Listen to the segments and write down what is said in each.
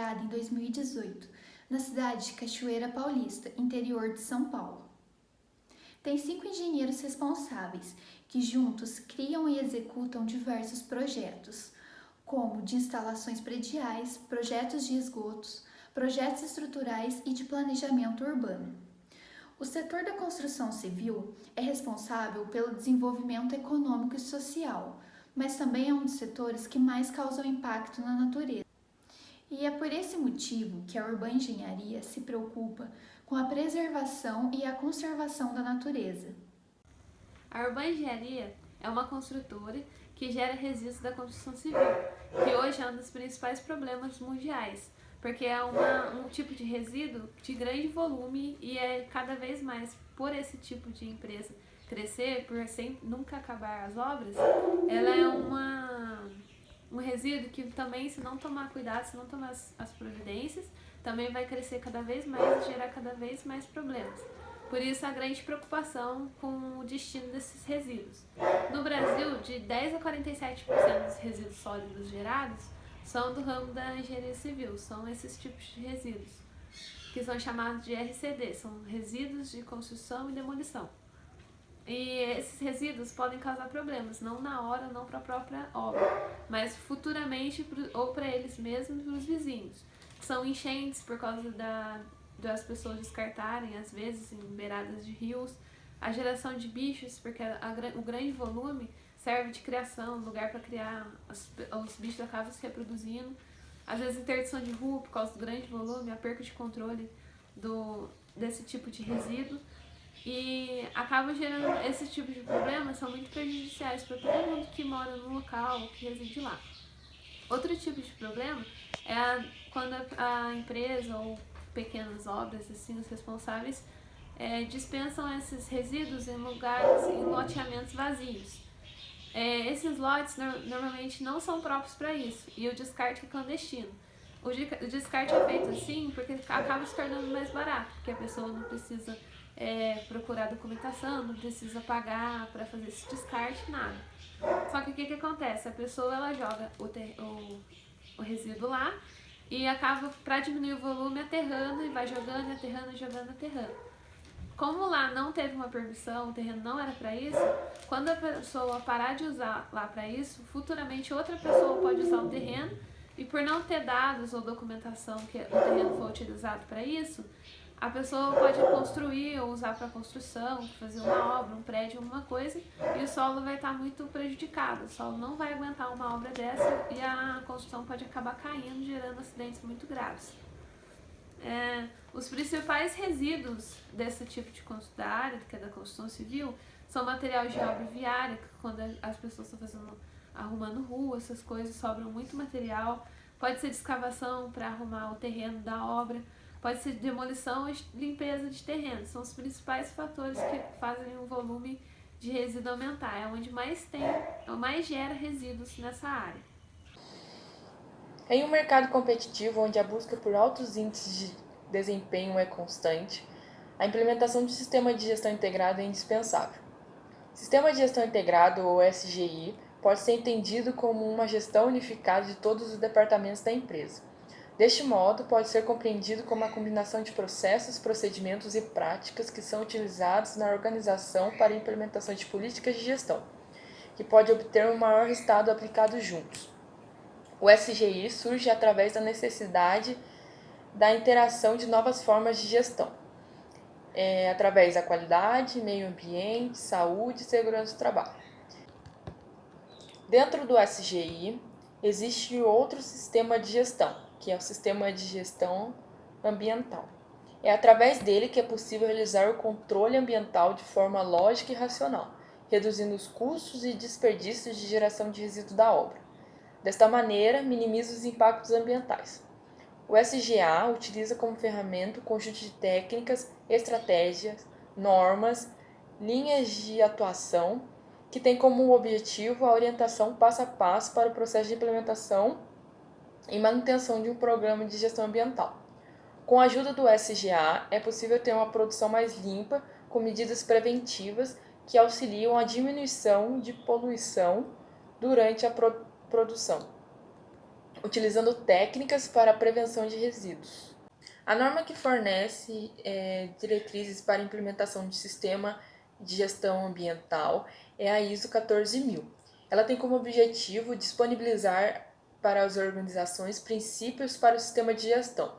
criada em 2018, na cidade de Cachoeira Paulista, interior de São Paulo. Tem 5 engenheiros responsáveis, que juntos criam e executam diversos projetos, como de instalações prediais, projetos de esgotos, projetos estruturais e de planejamento urbano. O setor da construção civil é responsável pelo desenvolvimento econômico e social, mas também é um dos setores que mais causam impacto na natureza. E é por esse motivo que a Urbana Engenharia se preocupa com a preservação e a conservação da natureza. A Urbana Engenharia é uma construtora que gera resíduos da construção civil, que hoje é um dos principais problemas mundiais, porque é um tipo de resíduo de grande volume e é cada vez mais por esse tipo de empresa crescer, por sem nunca acabar as obras, ela é um resíduo que também, se não tomar cuidado, se não tomar as providências, também vai crescer cada vez mais e gerar cada vez mais problemas. Por isso, a grande preocupação com o destino desses resíduos. No Brasil, de 10 a 47% dos resíduos sólidos gerados são do ramo da engenharia civil, são esses tipos de resíduos, que são chamados de RCD, são resíduos de construção e demolição. E esses resíduos podem causar problemas, não na hora, não para a própria obra, mas futuramente ou para eles mesmos e para os vizinhos. São enchentes por causa das pessoas descartarem, às vezes, em beiradas de rios. A geração de bichos, porque o grande volume serve de criação, lugar para criar, os bichos acabam se reproduzindo. Às vezes, interdição de rua por causa do grande volume, a perca de controle desse tipo de resíduo. E acaba gerando esse tipo de problemas, são muito prejudiciais para todo mundo que mora no local, que reside lá. Outro tipo de problema é quando a empresa ou pequenas obras, assim, os responsáveis dispensam esses resíduos em lugares, em loteamentos vazios. Esses lotes normalmente não são próprios para isso e o descarte é clandestino. O descarte é feito assim porque acaba se tornando mais barato, porque a pessoa não precisa procurar documentação, não precisa pagar para fazer esse descarte, nada. Só que o que acontece? A pessoa ela joga o resíduo lá e acaba, para diminuir o volume, aterrando e vai jogando, aterrando, jogando, aterrando. Como lá não teve uma permissão, o terreno não era para isso, quando a pessoa parar de usar lá para isso, futuramente outra pessoa pode usar o terreno e por não ter dados ou documentação que o terreno foi utilizado para isso, a pessoa pode construir ou usar para construção, fazer uma obra, um prédio, alguma coisa, e o solo vai estar muito prejudicado. O solo não vai aguentar uma obra dessa e a construção pode acabar caindo, gerando acidentes muito graves. Os principais resíduos desse tipo da área, que é da construção civil, são material de obra viária, que quando as pessoas estão arrumando rua, essas coisas, sobram muito material. Pode ser de escavação para arrumar o terreno da obra, pode ser de demolição e limpeza de terreno. São os principais fatores que fazem o volume de resíduo aumentar. É onde mais gera resíduos nessa área. Em um mercado competitivo onde a busca por altos índices de desempenho é constante, a implementação de sistema de gestão integrado é indispensável. Sistema de Gestão Integrado, ou SGI, pode ser entendido como uma gestão unificada de todos os departamentos da empresa. Deste modo, pode ser compreendido como a combinação de processos, procedimentos e práticas que são utilizados na organização para a implementação de políticas de gestão, que pode obter um maior resultado aplicado juntos. O SGI surge através da necessidade da interação de novas formas de gestão, através da qualidade, meio ambiente, saúde e segurança do trabalho. Dentro do SGI, existe outro sistema de gestão, que é o Sistema de Gestão Ambiental. É através dele que é possível realizar o controle ambiental de forma lógica e racional, reduzindo os custos e desperdícios de geração de resíduo da obra. Desta maneira, minimiza os impactos ambientais. O SGA utiliza como ferramenta um conjunto de técnicas, estratégias, normas, linhas de atuação, que tem como objetivo a orientação passo a passo para o processo de implementação e manutenção de um programa de gestão ambiental. Com a ajuda do SGA, é possível ter uma produção mais limpa, com medidas preventivas que auxiliam a diminuição de poluição durante a produção. utilizando técnicas para a prevenção de resíduos. A norma que fornece diretrizes para a implementação de sistema de gestão ambiental é a ISO 14000. Ela tem como objetivo disponibilizar para as organizações princípios para o sistema de gestão.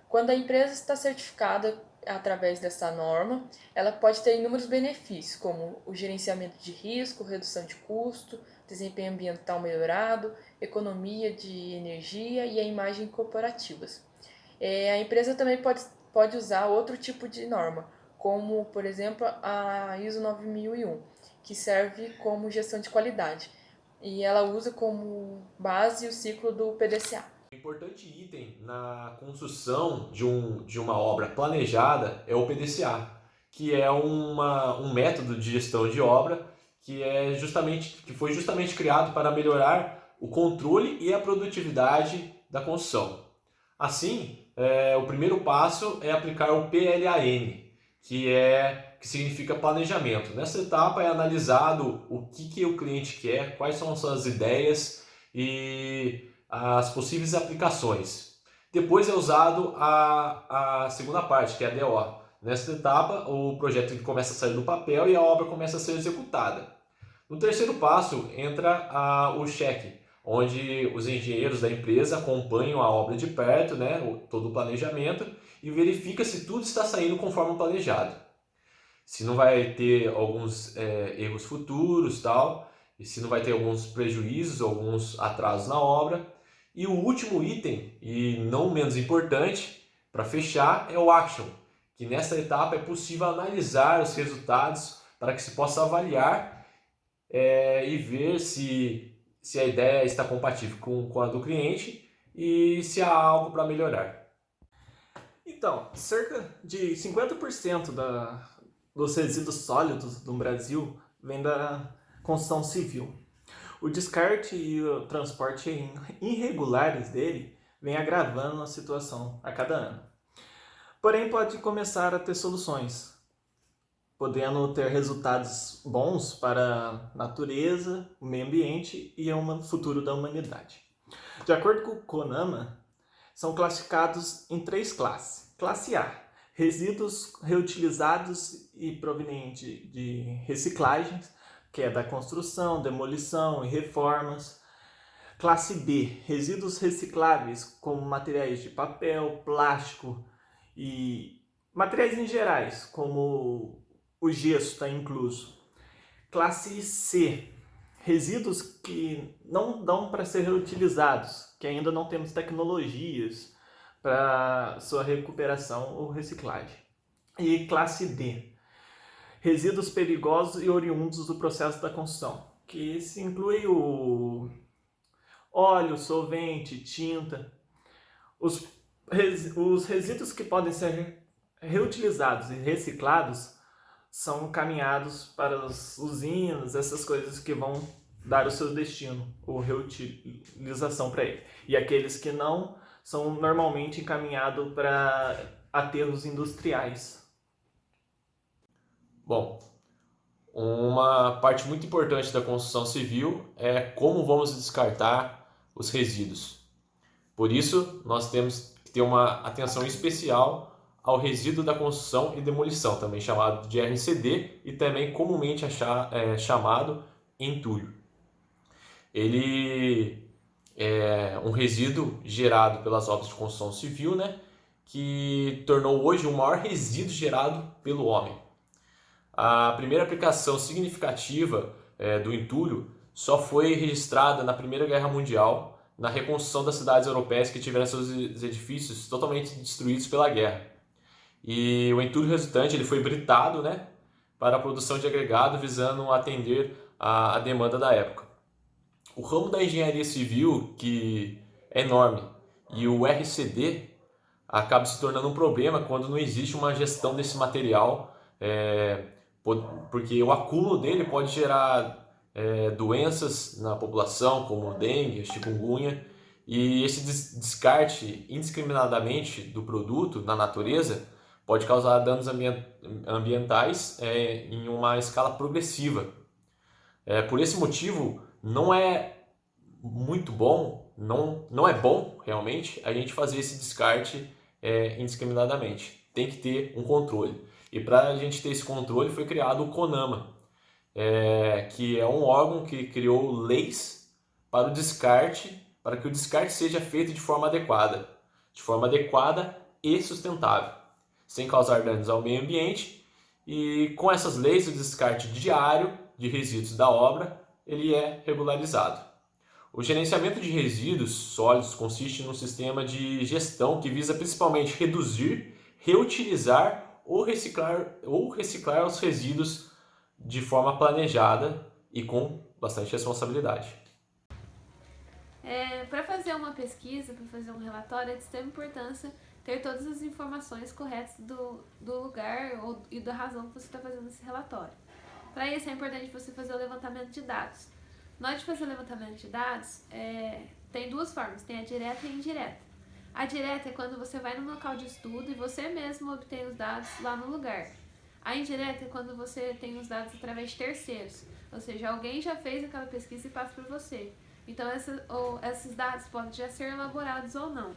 Quando a empresa está certificada através dessa norma, ela pode ter inúmeros benefícios, como o gerenciamento de risco, redução de custo, desempenho ambiental melhorado, economia de energia e a imagem corporativas. A empresa também pode usar outro tipo de norma, como, por exemplo, a ISO 9001, que serve como gestão de qualidade. E ela usa como base o ciclo do PDCA. Um importante item na construção de uma obra planejada é o PDCA, que é um método de gestão de obra que foi justamente criado para melhorar o controle e a produtividade da construção. Assim, o primeiro passo é aplicar o PLAN, que significa planejamento. Nessa etapa é analisado o que o cliente quer, quais são as suas ideias e as possíveis aplicações. Depois é usado a segunda parte, que é a DO. Nessa etapa, o projeto começa a sair do papel e a obra começa a ser executada. No terceiro passo entra o cheque, onde os engenheiros da empresa acompanham a obra de perto, né, todo o planejamento, e verifica se tudo está saindo conforme planejado. Se não vai ter alguns erros futuros, tal, e se não vai ter alguns prejuízos, alguns atrasos na obra. E o último item, e não menos importante, para fechar, é o action, que nessa etapa é possível analisar os resultados para que se possa avaliar e ver se a ideia está compatível com a do cliente e se há algo para melhorar. Então, cerca de 50% dos resíduos sólidos do Brasil vem da construção civil. O descarte e o transporte irregulares dele vem agravando a situação a cada ano. Porém, pode começar a ter soluções, podendo ter resultados bons para a natureza, o meio ambiente e o futuro da humanidade. De acordo com o CONAMA, são classificados em 3 classes. Classe A, resíduos reutilizados e provenientes de reciclagens, que é da construção, demolição e reformas. Classe B, resíduos recicláveis, como materiais de papel, plástico e materiais em gerais, como o gesso está incluso. Classe C, resíduos que não dão para ser reutilizados, que ainda não temos tecnologias para sua recuperação ou reciclagem. E classe D, resíduos perigosos e oriundos do processo da construção, que se inclui o óleo, solvente, tinta. Os resíduos que podem ser reutilizados e reciclados são encaminhados para as usinas, essas coisas que vão dar o seu destino ou reutilização para ele. E aqueles que não são normalmente encaminhados para aterros industriais. Bom, uma parte muito importante da construção civil é como vamos descartar os resíduos. Por isso, nós temos que ter uma atenção especial ao resíduo da construção e demolição, também chamado de RCD e também comumente chamado entulho. Ele é um resíduo gerado pelas obras de construção civil, né, que tornou hoje o maior resíduo gerado pelo homem. A primeira aplicação significativa do entulho só foi registrada na Primeira Guerra Mundial, na reconstrução das cidades europeias que tiveram seus edifícios totalmente destruídos pela guerra. E o entulho resultante ele foi britado, né, para a produção de agregado visando atender a demanda da época. O ramo da engenharia civil, que é enorme, e o RCD acaba se tornando um problema quando não existe uma gestão desse material, porque o acúmulo dele pode gerar doenças na população, como dengue, chikungunya, e esse descarte indiscriminadamente do produto na natureza pode causar danos ambientais em uma escala progressiva. Por esse motivo, não é muito bom, não é bom realmente a gente fazer esse descarte indiscriminadamente. Tem que ter um controle. E para a gente ter esse controle foi criado o CONAMA, que é um órgão que criou leis para o descarte, para que o descarte seja feito de forma adequada e sustentável, sem causar danos ao meio ambiente. E com essas leis, o descarte diário de resíduos da obra ele é regularizado. O gerenciamento de resíduos sólidos consiste num sistema de gestão que visa principalmente reduzir, reutilizar ou reciclar os resíduos de forma planejada e com bastante responsabilidade. Para fazer uma pesquisa, para fazer um relatório, é de extrema importância ter todas as informações corretas do lugar e da razão que você está fazendo esse relatório. Para isso é importante você fazer o levantamento de dados. Na hora de fazer o levantamento de dados, tem duas formas, tem a direta e a indireta. A direta é quando você vai no local de estudo e você mesmo obtém os dados lá no lugar. A indireta é quando você tem os dados através de terceiros, ou seja, alguém já fez aquela pesquisa e passa para você. Então, esses dados podem já ser elaborados ou não.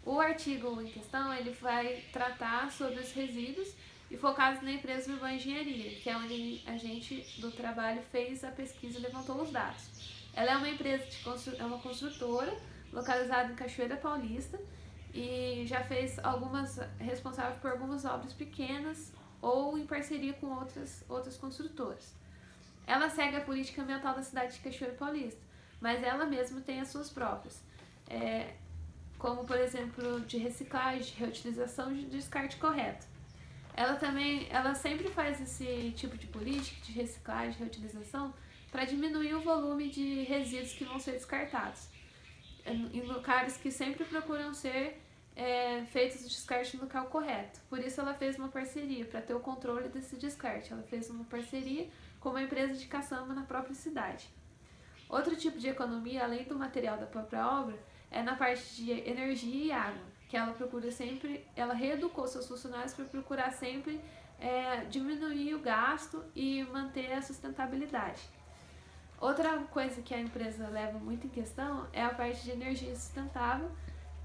O artigo em questão, ele vai tratar sobre os resíduos e focados na empresa Urbana Engenharia, que é onde a gente do trabalho fez a pesquisa e levantou os dados. Ela é uma empresa, é uma construtora localizada em Cachoeira Paulista e já fez responsável por algumas obras pequenas ou em parceria com outras construtoras. Ela segue a política ambiental da cidade de Cachoeira Paulista, mas ela mesma tem as suas próprias, como por exemplo de reciclagem, reutilização e descarte correto. Ela sempre faz esse tipo de política de reciclagem, reutilização, para diminuir o volume de resíduos que vão ser descartados, em locais que sempre procuram ser feitos o descarte no local correto. Por isso ela fez uma parceria para ter o controle desse descarte. Ela fez uma parceria com uma empresa de caçamba na própria cidade. Outro tipo de economia, além do material da própria obra, é na parte de energia e água, que ela reeducou seus funcionários para procurar sempre diminuir o gasto e manter a sustentabilidade. Outra coisa que a empresa leva muito em questão é a parte de energia sustentável,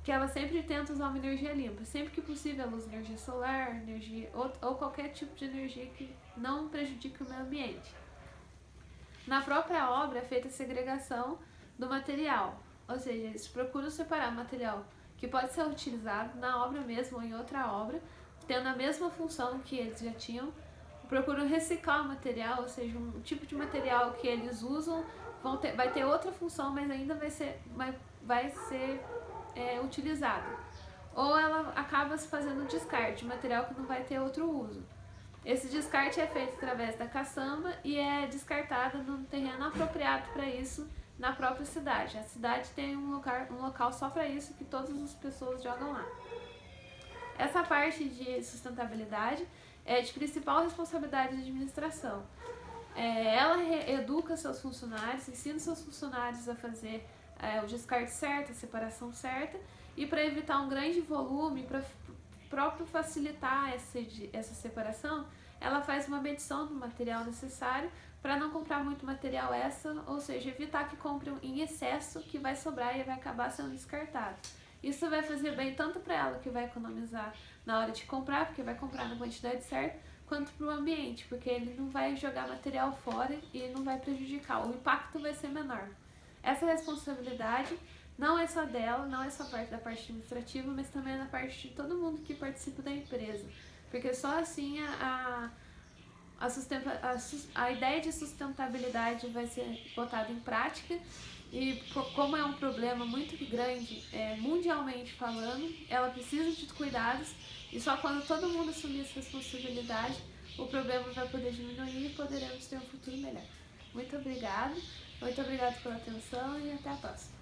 que ela sempre tenta usar uma energia limpa. Sempre que possível ela usa energia solar, ou qualquer tipo de energia que não prejudique o meio ambiente. Na própria obra é feita a segregação do material, ou seja, eles procuram separar material que pode ser utilizado na obra mesmo ou em outra obra, tendo a mesma função que eles já tinham. Procuram reciclar o material, ou seja, um tipo de material que eles usam vai ter outra função, mas ainda vai ser utilizado. Ou ela acaba se fazendo descarte, material que não vai ter outro uso. Esse descarte é feito através da caçamba e é descartado num terreno apropriado para isso na própria cidade. A cidade tem um local só para isso, que todas as pessoas jogam lá. Essa parte de sustentabilidade é de principal responsabilidade da administração. Ela educa seus funcionários, ensina seus funcionários a fazer o descarte certo, a separação certa, e para evitar um grande volume, para próprio facilitar essa separação, ela faz uma medição do material necessário para não comprar muito material extra, ou seja, evitar que comprem em excesso, que vai sobrar e vai acabar sendo descartado. Isso vai fazer bem tanto para ela, que vai economizar na hora de comprar, porque vai comprar na quantidade certa, quanto para o ambiente, porque ele não vai jogar material fora e não vai prejudicar, o impacto vai ser menor. Essa responsabilidade não é só dela, não é só parte da parte administrativa, mas também é da parte de todo mundo que participa da empresa, porque só assim a ideia de sustentabilidade vai ser botada em prática. E como é um problema muito grande, mundialmente falando, ela precisa de cuidados, e só quando todo mundo assumir essa responsabilidade, o problema vai poder diminuir e poderemos ter um futuro melhor. Muito obrigada pela atenção e até a próxima.